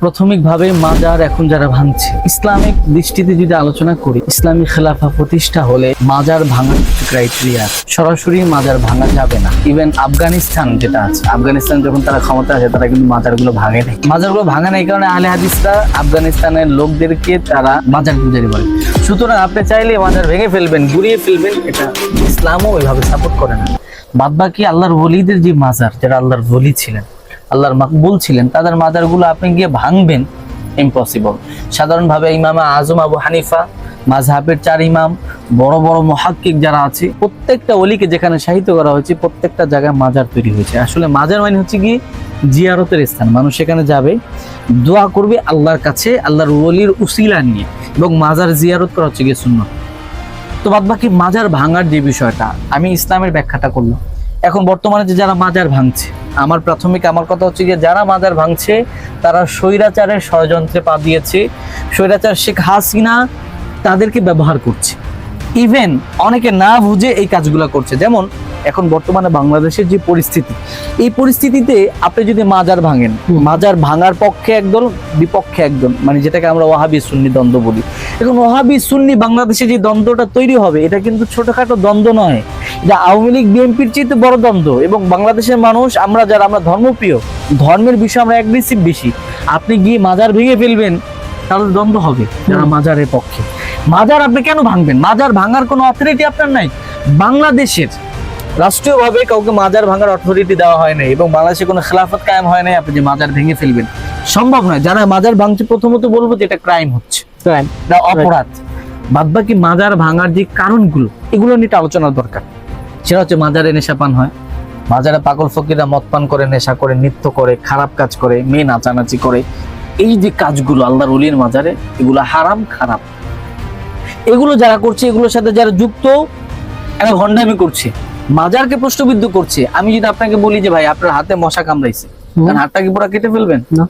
প্রাথমিকভাবে মাজার এখন যারা ভাঙছে, ইসলামিক দৃষ্টিতে যদি আলোচনা করি, ইসলামী খেলাফা প্রতিষ্ঠা হলে মাজার ভাঙার কিছু ক্রাইটেরিয়া আছে। সরাসরি মাজার ভাঙা যাবে না। ইভেন আফগানিস্তান যেটা আছে, আফগানিস্তান যখন তারা ক্ষমতা আছে তারা কিন্তু মাজারগুলো ভাঙে নাই। মাজারগুলো ভাঙে নাই কারণে আহলে হাদিসরা আফগানিস্তানের লোকদেরকে তারা মাজার পূজারি বলে। সুতরাং আপনি চাইলে মাজার ভেঙে ফেলবেন, গুড়িয়ে ফেলবেন, এটা ইসলামও ওইভাবে সাপোর্ট করে না। বাদ বাকি আল্লাহর ওলিদের যে মাজার, যারা আল্লাহর ওলি ছিলেন, আল্লাহর মাকবুল ছিলেন, তাদের মাজারগুলো আপনি গিয়ে ভাঙবেন ইম্পসিবল। সাধারণভাবে ইমাম আজম আবু হানিফা, মাযহাবের 4 ইমাম, বড় বড় মুহাক্কিক যারা আছে, প্রত্যেকটা ওলিকে যেখানে শাহিত করা হয়েছে প্রত্যেকটা জায়গায় মাজার তৈরি হয়েছে। আসলে মাজার মানে হচ্ছে কি জিয়ারতের স্থান। মানুষ সেখানে যাবে, দোয়া করবে আল্লাহর কাছে, আল্লাহর ওলির উসিলা নিয়ে, এবং মাজার জিয়ারত করা হচ্ছে গিয়ে সুন্নাত। তো বাদ বাকি মাজার ভাঙার যে বিষয়টা, আমি ইসলামের ব্যাখ্যাটা করলাম। এখন বর্তমানে যে যারা মাজার ভাঙছে, আমার কথা হচ্ছে যে যারা মাজার ভাঙছে তারা স্বৈরাচারের ষড়যন্ত্রে পা দিয়েছে। স্বৈরাচার শেখ হাসিনা তাদেরকে ব্যবহার করছে। ইভেন অনেকে না বুঝে এই কাজগুলো করছে। যেমন এখন বর্তমানে বাংলাদেশের যে পরিস্থিতি, এই পরিস্থিতিতে আপনি যদি মাজার ভাঙেন, মাজার ভাঙার পক্ষে একদল, বিপক্ষে একদল, মানে যেটাকে আমরা ওয়াহাবি সুন্নি দ্বন্দ্ব বলি। এখন ওয়াহাবি সুন্নি বাংলাদেশে যে দ্বন্দ্বটা তৈরি হবে, এটা কিন্তু ছোটখাটো দ্বন্দ্ব নয়, এটা আওয়ামী লীগ বিএনপির চেয়ে বড় দ্বন্দ্ব। এবং বাংলাদেশের মানুষ, আমরা ধর্মপ্রিয়, ধর্মের বিষয়ে আমরা অ্যাগ্রেসিভ বেশি। আপনি গিয়ে মাজার ভেঙে ফেলবেন, তাহলে দ্বন্দ্ব হবে যারা মাজারের পক্ষে। মাজার আপনি কেন ভাঙবেন? মাজার ভাঙার কোনো অথরিটি আপনার নাই। বাংলাদেশের রাষ্ট্রীয়ভাবে কাউকে মাজার ভাঙার অথরিটি দেওয়া হয় নাই, এবং বাংলাদেশে কোনো খেলাফত কায়েম হয় নাই। আপনি যে মাজার ভেঙে ফেলবেন, সম্ভব নয়। যারা মাজার ভাঙছে, প্রথমত বলবো যে এটা ক্রাইম হচ্ছে, এটা অপরাধ। বাদবাকি মাজার ভাঙার যে কারণগুলো, এগুলো নিয়ে আলোচনার দরকার। সেটা হচ্ছে মাজারে নেশাপান হয়, মাজারে পাগল ফকিররা মদ পান করে, নেশা করে, নৃত্য করে, খারাপ কাজ করে, মেয়ে নাচানাচি করে। এই যে কাজগুলো আল্লাহর ওলির মাজারে, এগুলো হারাম, খারাপ। এগুলো যারা করছে, এগুলোর সাথে যারা যুক্ত, এরা ভণ্ডামি করছে, মাজারকে প্রশ্নবিদ্ধ করছে। আমি যদি আপনাকে বলি যে ভাই আপনার হাতে মশা কামড়াইছে, হাতটা কি পুরো কেটে ফেলবেন? না,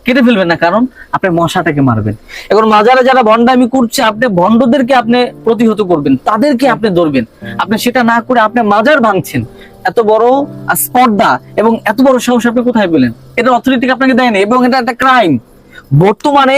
কেটে ফেলবেন না, কারণ আপনি মশাটাকে মারবেন। এখন মাজারে যারা ভণ্ডামি করছে, আপনি ভণ্ডদেরকে আপনি প্রতিহত করবেন, তাদেরকে আপনি ধরবেন। আপনি সেটা না করে আপনি মাজার ভাঙছেন। এত বড় স্পর্ধা এবং এত বড় সাহস আপনি কোথায় পেলেন? এটা অথরিটি আপনাকে দেয়নি, এবং এটা একটা ক্রাইম। বর্তমানে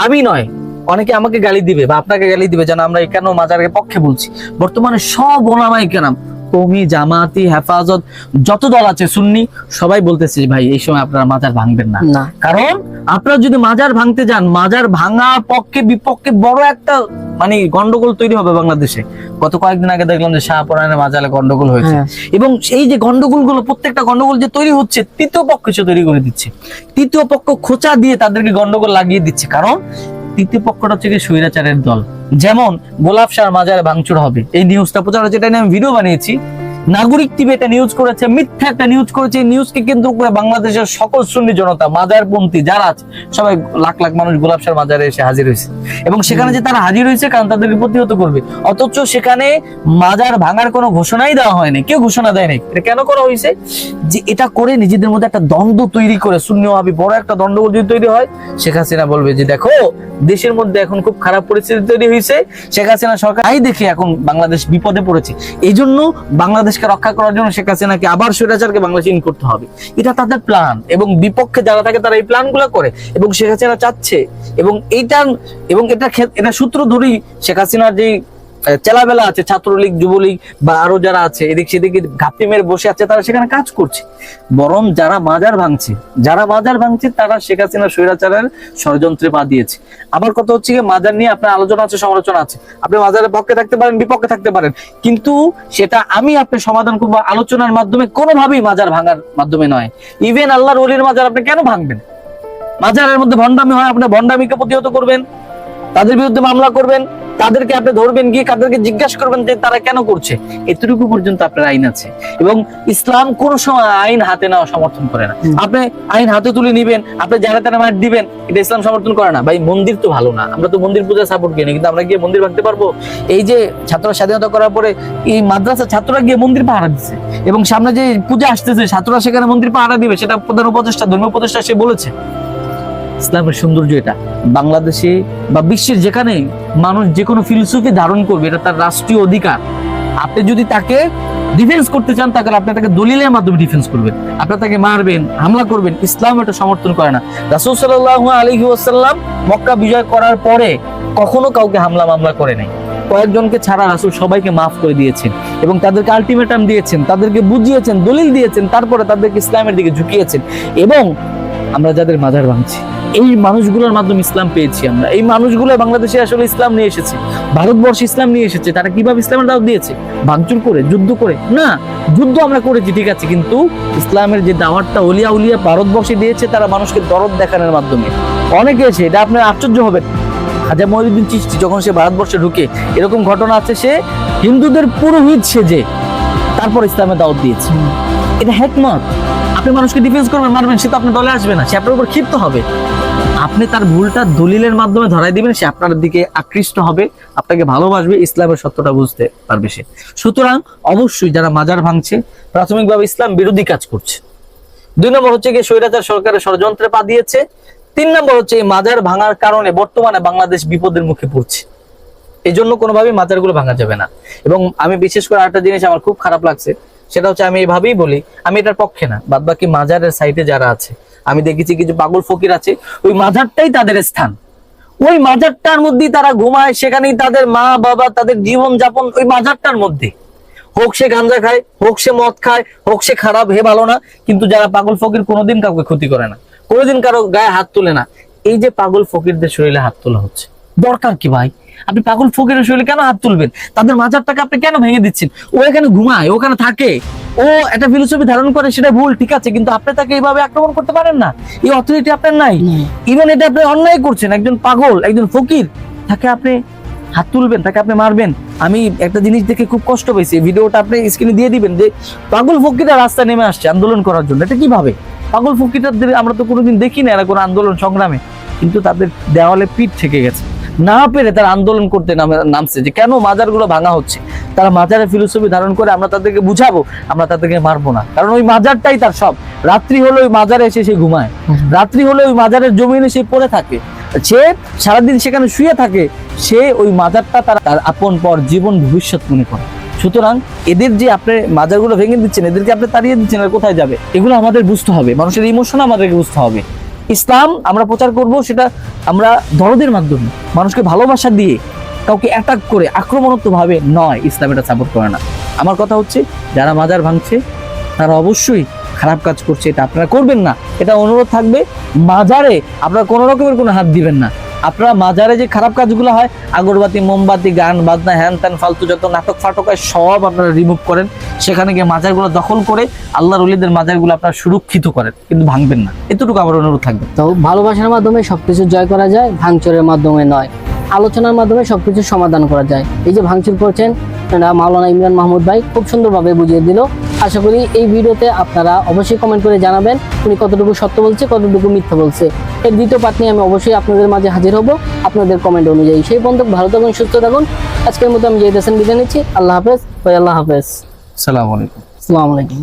আমি নয়, অনেকে আমাকে গালি দিবে বা আপনাকে গালি দিবে যেন আমরা কেন মাজারের পক্ষে বলছি। বর্তমানে সব ওলামায়ে কেরাম, কওমি, জামাতি, হেফাজত, যত দল আছে সুন্নি, সবাই বলতেছে ভাই এই সময় আপনারা মাজার ভাঙবেন না। কারণ আপনারা যদি মাজার ভাঙতে যান, মাজার ভাঙা পক্ষে বিপক্ষে বড় একটা মানে গন্ডগোল তৈরি হবে বাংলাদেশে। গত কয়েকদিন আগে দেখলাম যে শাহপরানের মাজারে গন্ডগোল হয়েছে, এবং এই যে গন্ডগোল গুলো, প্রত্যেকটা গন্ডগোল যে তৈরি হচ্ছে, তৃতীয় পক্ষ সে তৈরি করে দিচ্ছে। তৃতীয় পক্ষ খোঁচা দিয়ে তাদেরকে গন্ডগোল লাগিয়ে দিচ্ছে, কারণ তৃতীয় পক্ষটা হচ্ছে স্বৈরাচারের দল। যেমন গোলাপ শাহর মাজারে ভাঙচুর হবে, এই নিউজটা প্রচার হচ্ছে, এটা নিয়ে আমি ভিডিও বানিয়েছি। নাগরিক টিভি এটা নিউজ করেছে, মিথ্যা একটা নিউজ করেছে। এই নিউজকে কেন্দ্র করে বাংলাদেশের সকল সুন্নি জনতা, মাজারপন্থী যারা আছে, সবাই লাখ লাখ মানুষ গোলাপ শাহর মাজারে এসে হাজির হয়েছে। এবং সেখানে যে তারা হাজির হয়েছে কারণ তাদেরকে প্রতিহত করবে, অথচ সেখানে মাজার ভাঙার কোনো ঘোষণাই দেওয়া হয়নি, কেউ ঘোষণা দেয় নাই। এটা কেন করা হয়েছে? যে এটা করে নিজেদের মধ্যে একটা দ্বন্দ্ব তৈরি করে, সুন্নি ওয়াহাবি বড় একটা দ্বন্দ্ব যদি তৈরি হয়, শেখ হাসিনা বলবে যে দেখো দেশের মধ্যে এখন খুব খারাপ পরিস্থিতি তৈরি হয়েছে, শেখ হাসিনা সরকার দেখে এখন বাংলাদেশ বিপদে পড়েছে। এই জন্য বাংলাদেশকে রক্ষা করার জন্য শেখ হাসিনাকে আবার স্বৈরাচারকে বাংলাদেশে ইন করতে হবে। এটা তাদের প্ল্যান, এবং বিপক্ষে যারা থাকে তারা এই প্ল্যান গুলা করে, এবং শেখ হাসিনা চাচ্ছে। এবং এটা সূত্র ধরেই শেখ হাসিনার যে চেলাবেলা আছে, ছাত্রলীগ, যুবলীগ বা আরো যারা আছে, এদিক সেদিকে ঘাপটি মেরে বসে আছে, তারা সেখানে কাজ করছে। বরং যারা মাজার ভাঙছে তারা শেখ হাসিনা স্বৈরাচারের ষড়যন্ত্রে পা দিয়েছে। আবার কথা হচ্ছে কি, মাজার নিয়ে আপনার আলোচনা আছে, সমালোচনা আছে। আপনি মাজারের পক্ষে থাকতে পারেন, বিপক্ষে থাকতে পারেন, কিন্তু সেটা আমি আপনি সমাধান করবো আলোচনার মাধ্যমে, কোনোভাবেই মাজার ভাঙার মাধ্যমে নয়। ইভেন আল্লাহর ওলির মাজার আপনি কেন ভাঙবেন? মাজারের মধ্যে ভণ্ডামি হয়, আপনি ভণ্ডামিকে প্রতিহত করবেন, তাদের বিরুদ্ধে মামলা করবেন, তাদেরকে আপনি ধরবেন, গিয়ে তাদেরকে জিজ্ঞাসা করবেন যে তারা কেন করছে। এতটুকু পর্যন্ত আপনার আইন আছে, এবং ইসলাম কোন সময় আইন হাতে নেওয়া সমর্থন করে না। আপনি আইন হাতে তুলে নিবেন, আপনি যারা তারা মার দিবেন, এটা ইসলাম সমর্থন করে না। ভাই মন্দির তো ভালো না, আমরা তো মন্দির পূজা সাপোর্ট করি না, কিন্তু আমরা গিয়ে মন্দির ভাঙতে পারবো? এই যে ছাত্ররা স্বাধীনতা করার পরে এই মাদ্রাসা ছাত্ররা গিয়ে মন্দির পাহারা দিচ্ছে, এবং সামনে যে পূজা আসতেছে ছাত্ররা সেখানে মন্দির পাহারা দিবে, সেটা প্রধান উপদেষ্টা, ধর্মীয় উপদেষ্টা সে বলেছে। ইসলামের সৌন্দর্য এটা। বাংলাদেশে বা বিশ্বের যেখানে মানুষ যে কোনো ফিলসফি ধারণ করবে, এটা তার রাষ্ট্রীয় অধিকার। আপনি যদি তাকে ডিফেন্স করতে চান তাহলে আপনি তাকে দলিলের মাধ্যমে ডিফেন্স করবেন, আপনি তাকে মারবেন, হামলা করবেন। ইসলাম এটা সমর্থন করে না। রাসূল সাল্লাল্লাহু আলাইহি ওয়াসাল্লাম মক্কা বিজয় করার পরে কখনো কাউকে হামলা মামলা করে নাই। কয়েকজনকে ছাড়া রাসূল সবাইকে মাফ করে দিয়েছেন এবং তাদেরকে আলটিমেটাম দিয়েছেন, তাদেরকে বুঝিয়েছেন, দলিল দিয়েছেন, তারপরে তাদেরকে ইসলামের দিকে ঝুঁকিয়েছেন। এবং আমরা যাদের মাজার ভাঙছি, এই মানুষগুলোর মাধ্যমে ইসলাম পেয়েছি আমরা। এই মানুষগুলো বাংলাদেশে আসলে ইসলাম নিয়ে এসেছে, ভারতবর্ষে ইসলাম নিয়ে এসেছে। তারা কিভাবে ইসলামের দাওয়াত দিয়েছে? ভাঙচুর করে, যুদ্ধ করে না। যুদ্ধ আমরা করেছি ঠিক আছে, কিন্তু ইসলামের যে দাওয়াতটা ওলিয়া উলিয়া ভারতবর্ষে দিয়েছে, তারা মানুষকে দরদ দেখানোর মাধ্যমে। অনেকে এসে, এটা আপনার আশ্চর্য হবেন, খাজা মঈনুদ্দিন চিশতি যখন সে ভারতবর্ষে ঢুকে, এরকম ঘটনা আছে, সে হিন্দুদের পুরোহিত সেজে তারপর ইসলামের দাওয়াত দিয়েছে। এটা হিকমত। আপনি মানুষকে ডিফেন্স করবেন, মারবেন, সে তো আপনার দলে আসবে না, সে আপনার উপর ক্ষিপ্ত হবে। আপনি তার ভুলটা দলিলের মাধ্যমে ধরাই দিবেন, সে আপনার দিকে আকৃষ্ট হবে, আপনাকে ভালোবাসবে, ইসলামের সত্যটা বুঝতে পারবে সে। সুতরাং অবশ্যই যারা মাজার ভাঙছে, প্রাথমিকভাবে ইসলাম বিরোধী কাজ করছে। 2 নম্বর হচ্ছে গিয়ে স্বৈরাচার সরকারের ষড়যন্ত্রে পা দিয়েছে। 3 নম্বর হচ্ছে এই মাজার ভাঙার কারণে বর্তমানে বাংলাদেশ বিপদের মুখে পড়ছে। এই জন্য কোনোভাবেই মাজারগুলো ভাঙা যাবে না। এবং আমি বিশেষ করে আরেকটা জিনিস আমার খুব খারাপ লাগছে, সেটা হচ্ছে, আমি এইভাবেই বলি, আমি এটার পক্ষে না। বাদ বাকি মাজারের সাইডে যারা আছে, আমি দেখেছি কিছু পাগল ফকির আছে, ওই মাজারটাই তাদের স্থান, ওই মাজারটার মধ্যেই তারা ঘুমায়, সেখানেই তাদের মা বাবা, তাদের জীবন যাপন ওই মাজারটার মধ্যে। হোক সে গাঁজা খায়, হোক সে মদ খায়, হোক সে খারাপ, হে ভালো না, কিন্তু যারা পাগল ফকির কোনোদিন কাউকে ক্ষতি করে না, কোনোদিন কারো গায়ে হাত তুলে না। এই যে পাগল ফকিরদের শরীরে হাত তোলা হচ্ছে, দরকার কি ভাই? আপনি পাগল ফকিরের শরীরে কেন হাত তুলবেন? তাদের মাজারটাকে আপনি কেন ভেঙে দিচ্ছেন? ও এখানে ঘুমায়, ওখানে থাকে, ও একটা ফিলোসফি ধারণ করে, সেটা ভুল, ঠিক আছে, কিন্তু আপনি তাকে এইভাবে আক্রমণ করতে পারেন না। এই অথরিটি আপনার নাই। ইভেন এটা আপনি অন্যায় করছেন। একজন পাগল, একজন ফকির, তাকে আপনি হাত তুলবেন, তাকে আপনি মারবেন। আমি একটা জিনিস দেখে খুব কষ্ট পেয়েছি, ভিডিওটা আপনি স্ক্রিনে দিয়ে দিবেন, যে পাগল ফকিররা রাস্তায় নেমে আসছে আন্দোলন করার জন্য। এটা কিভাবে? পাগল ফকিরদের আমরা তো কোনোদিন দেখি না এরা কোনো আন্দোলন সংগ্রামে, কিন্তু তাদের দেওয়ালে পিঠ থেকে গেছে, না পেরে তারা আন্দোলন করতে নামছে যে কেন মাজারগুলো ভাঙা হচ্ছে। তারা মাজারের ফিলোসফি ধারণ করে, আমরা তাদেরকে বুঝাবো, আমরা তাদেরকে মারবো না, কারণ ওই মাজারটাই তার সব। রাত্রি হলে ওই মাজারে এসে সে ঘুমায়, রাত্রি হলে ওই মাজারের জমিনে সে পড়ে থাকে, সে সারাদিন সেখানে শুয়ে থাকে, সে ওই মাজারটা তার আপন পর, জীবন ভবিষ্যৎ মনে করে। সুতরাং এদের যে আপনি মাজারগুলো ভেঙে দিচ্ছেন, এদেরকে আপনি তাড়িয়ে দিচ্ছেন, আর কোথায় যাবে? এগুলো আমাদের বুঝতে হবে, মানুষের ইমোশন আমাদেরকে বুঝতে হবে। ইসলাম আমরা প্রচার করব, সেটা আমরা দরদের মাধ্যমে, মানুষকে ভালোবাসা দিয়ে, কাউকে অ্যাটাক করে আক্রমণাত্মক ভাবে নয়। ইসলাম এটা সাপোর্ট করে না। আমার কথা হচ্ছে, যারা মাজার ভাঙছে তারা অবশ্যই খারাপ কাজ করছে, এটা আপনারা করবেন না। এটা অনুরোধ থাকবে, মাজারে আপনারা কোনো রকমের কোনো হাত দিবেন না। আপনারা মাজারে যে খারাপ কাজগুলো হয়, আগরবাতি, মোমবাতি, গান বাজনা, হ্যান ত্যান ফালতু যত নাটক ফাটক হয়, সব আপনারা রিমুভ করেন। সেখানে গিয়ে মাজারগুলো দখল করে আল্লাহর ওলিদের মাজারগুলো আপনারা সুরক্ষিত করেন, কিন্তু ভাঙবেন না। এতটুকু আমার অনুরোধ থাকবে। তো ভালোবাসার মাধ্যমে সবকিছু জয় করা যায়, ভাঙচুরের মাধ্যমে নয়। আলোচনার মাধ্যমে সবকিছু সমাধান করা যায়। এই যে ভাঙচুর করছেন, মাওলানা ইমরান মাহমুদ ভাই খুব সুন্দরভাবে বুঝিয়ে দিল। আশা করি এই ভিডিওতে আপনারা অবশ্যই কমেন্ট করে জানাবেন উনি কতটুকু সত্য বলছে, কতটুকু মিথ্যা বলছে। এর দ্বিতীয় পার্ট নিয়ে আমি অবশ্যই আপনাদের মাঝে হাজির হব আপনাদের কমেন্ট অনুযায়ী। সেই পর্যন্ত ভালো থাকুন, সুস্থ থাকুন। আজকের মতো আমি জাহিদ হাসান বিদায় নিচ্ছি। আল্লাহ হাফেজ। আল্লাহ হাফেজ। আসসালামু আলাইকুম। আসসালামু আলাইকুম।